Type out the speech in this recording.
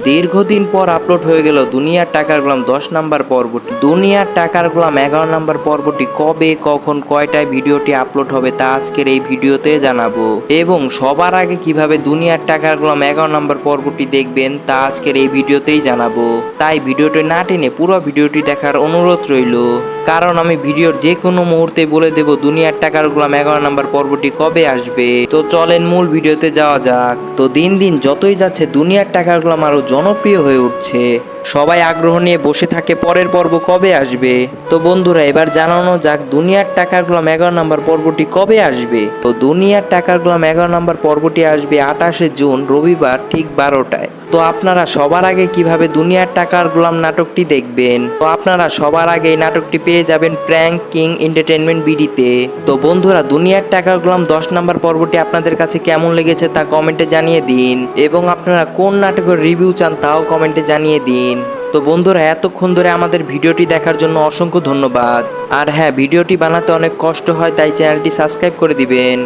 দীর্ঘদিন পর আপলোড হয়ে গেল দুনিয়ার টাকার গোলাম 10 নাম্বার পর্বটি। দুনিয়ার টাকার গোলাম 11 নাম্বার পর্বটি কবে কখন কয়টায় ভিডিওটি আপলোড হবে তা আজকের এই ভিডিওতে জানাবো, এবং সবার আগে কিভাবে দুনিয়ার টাকার গোলাম 11 নাম্বার পর্বটি দেখবেন তা আজকের এই ভিডিওতেই জানাবো। তাই ভিডিওটি না টেনে পুরো ভিডিওটি দেখার অনুরোধ রইল, কারণ আমি ভিডিওর যে কোনো মুহূর্তে বলে দেব দুনিয়ার টাকার গোলাম 11 নাম্বার পর্বটি কবে আসবে। তো চলেন মূল ভিডিওতে যাওয়া যাক। তো দিন দিন যতই যাচ্ছে দুনিয়ার টাকার গোলাম আরো জনপ্রিয় হয়ে উঠছে, সবাই আগ্রহ নিয়ে বসে থাকে পরের পর্ব কবে আসবে। তো বন্ধুরা এবার জানানো যাক দুনিয়ার টাকার গোলাম 11 নাম্বার পর্বটি কবে আসবে। তো দুনিয়ার টাকার গোলাম 11 নাম্বার পর্বটি আসবে 28শে জুন রবিবার ঠিক 12টায়। তো আপনারা সবার আগে কিভাবে দুনিয়ার টাকার গোলাম নাটকটি দেখবেন, তো আপনারা সবার আগে এই নাটকটি পেয়ে যাবেন প্র্যাঙ্ক কিং এন্টারটেইনমেন্ট বিডিতে। তো বন্ধুরা দুনিয়ার টাকার গোলাম 10 নাম্বার পর্বটি আপনাদের কাছে কেমন লেগেছে তা কমেন্টে জানিয়ে দিন, এবং আপনারা কোন নাটকের রিভিউ চান তাও কমেন্টে জানিয়ে দিন। তো বন্ধুরা এতক্ষণ ধরে আমাদের ভিডিওটি দেখার জন্য অসংখ্য ধন্যবাদ। আর হ্যাঁ, ভিডিওটি বানাতে অনেক কষ্ট হয়, তাই চ্যানেলটি সাবস্ক্রাইব করে দিবেন।